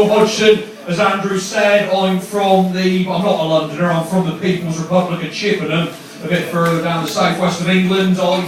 Wil Hodgson. As Andrew said, I'm not a Londoner, I'm from the People's Republic of Chippenham, a bit further down the southwest of England. I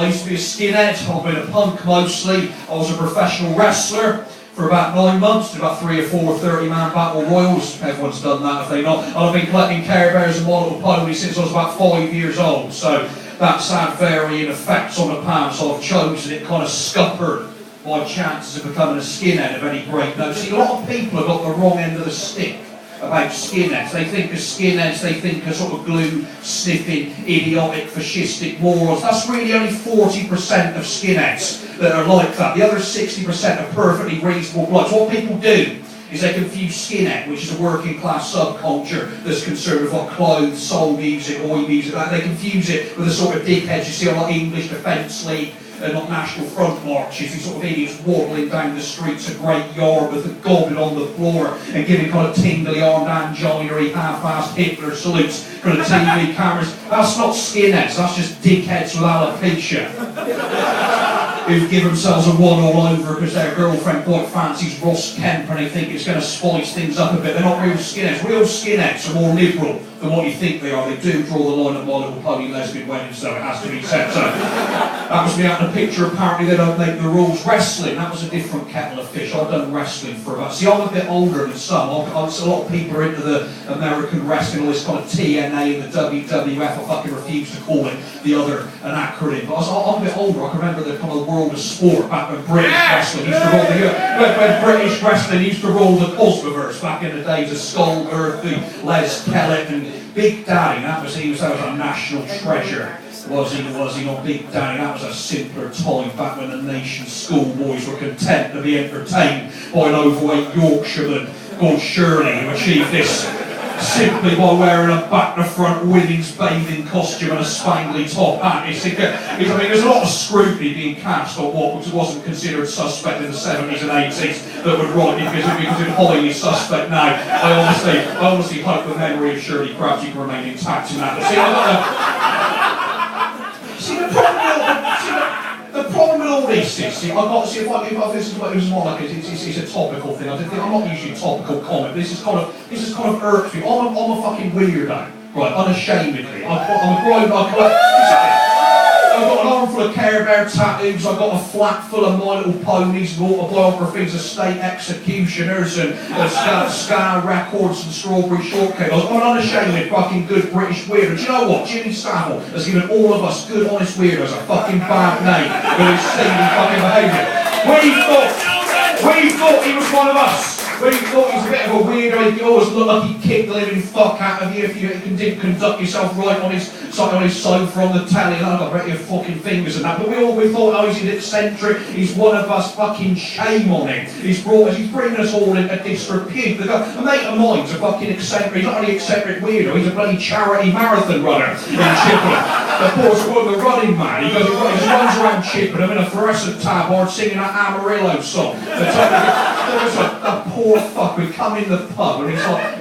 used to be a skinhead, I've been a punk mostly. I was a professional wrestler for about 9 months, did about 3 or 4 30-man battle royals. Everyone's done that if they not. And I've been collecting Care Bears and My Little Pony since I was about 5 years old, so that's had varying effects on the pan, so I've chosen it, kind of scuppered my chances of becoming a skinhead of any great note. See, a lot of people have got the wrong end of the stick about skinheads. They think of skinheads, they think of sort of glue-sniffing, idiotic, fascistic morons. That's really only 40% of skinheads that are like that. The other 60% are perfectly reasonable blokes. What people do is they confuse skinhead, which is a working class subculture that's concerned with like clothes, soul music, oi music, like they confuse it with the sort of dickheads you see on like English Defence League and not National Front marches, these sort of idiots waddling down the streets of Great Yarmouth and gobbling on the floor and giving kind of tingly armed angina-y half-assed Hitler salutes for the TV cameras. That's not skinheads, that's just dickheads with alopecia. Who give themselves a one all over because their girlfriend quite fancies Ross Kemp and they think it's going to spice things up a bit. They're not real skinheads. Real skinheads are more liberal than what you think they are. They do draw the line at My Little Pony lesbian weddings, though, it has to be said. So that was me out in the picture. Apparently they don't make the rules. Wrestling, that was a different kettle of fish. I've done wrestling for about... See, I'm a bit older than some. A lot of people are into the American wrestling, all this kind of TNA and the WWF. I fucking refuse to call it the other, an acronym. But I'm a bit older. I can remember the kind of world of sport back when British wrestling used to roll when British wrestling used to roll the Cosmoverse back in the days of Skull Murphy, Les Kellett and Big Daddy. That was a national treasure. Was he not? Big Daddy, that was a simpler time back when the nation's schoolboys were content to be entertained by an overweight Yorkshireman called Shirley who achieved this simply by wearing a back-to-front women's bathing costume and a spangly top hat. There's a lot of scrutiny being cast on what wasn't considered suspect in the 70s and 80s that would rightly because it's highly suspect now. I honestly hope the memory of Shirley Crabtree can remain intact in that. The problem with all this is, it's a topical thing. I'm not usually a topical comment, but this is kind of irks me. I'm a fucking weirdo, right? Unashamedly. I'm a grown. I've got an arm full of Care Bear tattoos, I've got a flat full of My Little Ponies and autobiographies of state executioners and Scar records and strawberry shortcake. I'm an unashamed fucking good British weirdo. Do you know what? Jimmy Savile has given all of us good honest weirdos a fucking bad name with his seedy fucking behaviour. We thought he was one of us. We thought he was a bit of a weirdo. He always looked like he'd kick the living fuck out of you if you didn't conduct yourself right on his sofa on the telly. And I've got to break your fucking fingers and that. But we thought, oh, he's an eccentric. He's one of us. Fucking shame on him. He's bringing us all into disrepute. A mate of mine's a fucking eccentric. He's not only eccentric weirdo. He's a bloody charity marathon runner in Chippenham. Of course, we're the running man. He runs around Chippenham in a fluorescent tabard singing that Amarillo song. The poor fuck would come in the pub and he's like,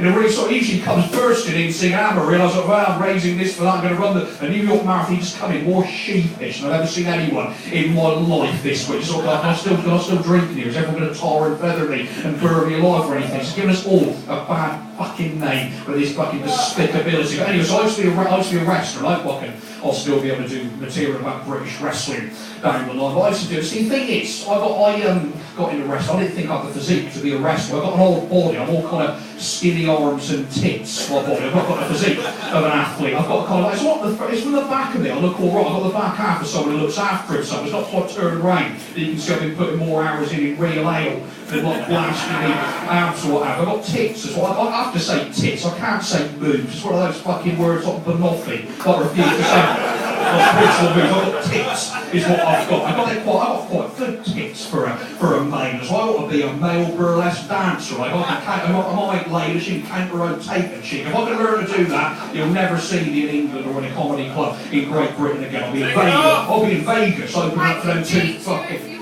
he usually comes bursting in singing Amarillo. I was like, well, I'm raising this for that, I'm going to run a New York Marathon. He just come in more sheepish than I've ever seen anyone in my life this week. Just sort of like, I'm still drinking here. Is everyone going to tar and feather me and burn me alive or anything? He's giving us all a bad fucking name with his fucking despicability. But anyway, so I used to be a wrestler, I'll still be able to do material about British wrestling down the line. But I used to do it. See, the thing is, I got into wrestling. I didn't think I had the physique to be a wrestler. I've got an old body. I'm all kind of skinny arms and tits. My body. I've not got the physique of an athlete. I've got kind of it's from the back of it. I look all right. I've got the back half of someone who looks after himself. It's not quite turned around. You can see I've been putting more hours in real ale than like blasting me abs or whatever. I've got tits as well. I have to say tits. I can't say boobs. It's one of those fucking words like banoffee. I refuse to say. I've got tits, is what I've got. I've got quite good tits for a male. So I ought to be a male burlesque dancer. I might lady, she can counter-rotate a chick. If I can learn to do that, you'll never see me in England or in a comedy club in Great Britain again. I'll be in Vegas, opening up for them two fucking...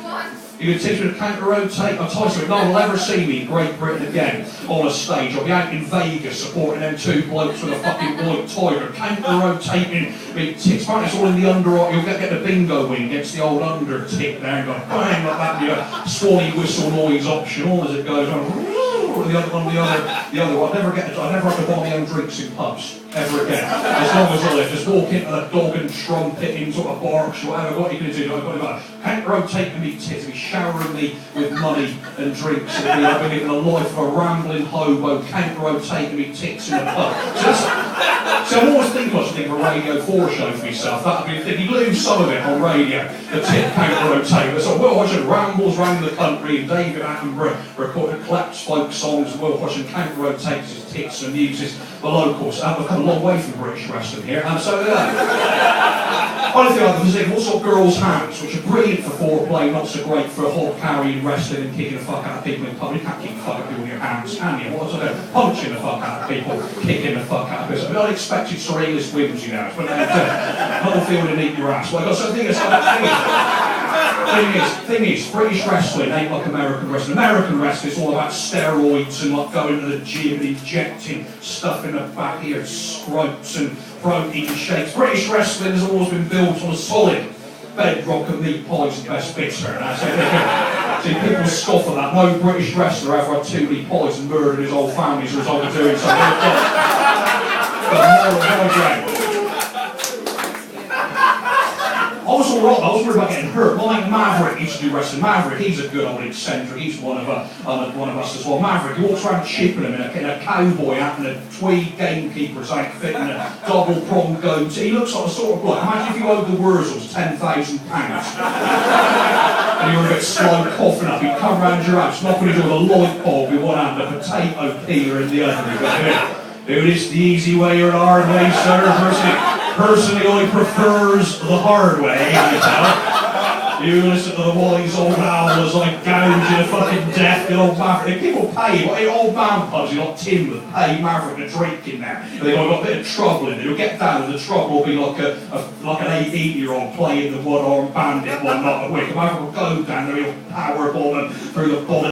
You can teach me to counter-rotate. I'll tell you something, no one will ever see me in Great Britain again on a stage. I'll be out in Vegas supporting them two blokes with a fucking white tiger, counter-rotating big tits. Apparently it's all in the underarm. You'll get the bingo wing against the old under tit there and go bang like that, Swanee whistle noise option, all as it goes on. sort of the other one. I never have to buy my own drinks in pubs ever again. As long as I live, just walk into the dog and trumpeting sort of barks or whatever. What are you going to do? I've got to can't rotate me tits, be showering me with money and drinks, and I've been living a life of a rambling hobo, can't rotate me tits in the pub. So I'm always thinking of a Radio 4 show for myself. That'd be if you lose some of it on radio, the tit can't rotate. So Wil Hodgson rambles around the country, and David Attenborough recorded claps folk songs, and Wil Hodgson can't rotate his tits and uses the locals. We've come a long way from British wrestling here, and so only thing I've visited also girls' hands, which are brilliant for foreplay, not so great for hog carrying, wrestling, and kicking the fuck out of people in public. You can't kick the fuck out of people with your hands, can you? What's it? Punching the fuck out of people, kicking the fuck out of people. Unexpected surrealist whimsy now. It's when they not feeling to eat your ass. Well, so the thing is, British wrestling ain't like American wrestling. American wrestling is all about steroids and like going to the gym and injecting stuff in the back of your scrotes and protein shakes. British wrestling has always been built on a solid bedrock of meat pies and best bits here. See, people scoff at that. No British wrestler ever had too many pies and murdered his whole family as a result of doing something. I was alright, I was worried about getting hurt. Like Maverick used to do wrestling. Maverick, he's a good old eccentric, he's one of us as well. Maverick, he walks around chipping him in a cowboy hat and a tweed gamekeeper's outfit and a double-pronged goatee. He looks like a sort of bloke. Imagine if you owed the Wurzels £10,000 and you were a bit slow coughing up. He'd come round your house, knocking you with a light bulb with one hand, a potato peeler in the other. Do this the easy way or the hard way, sir. Personally, I prefers the hard way, I tell. You listen to the wise old owl as I gouge you to fucking death, you old Maverick. People pay, like old man pubs, you like Tim that pay Maverick a drink in there. And they've got a bit of trouble in there. You'll get down and the trouble will be like an 18-year-old playing the one-armed bandit one night a week. Maverick will go down there, he'll powerbomb them through the bottom.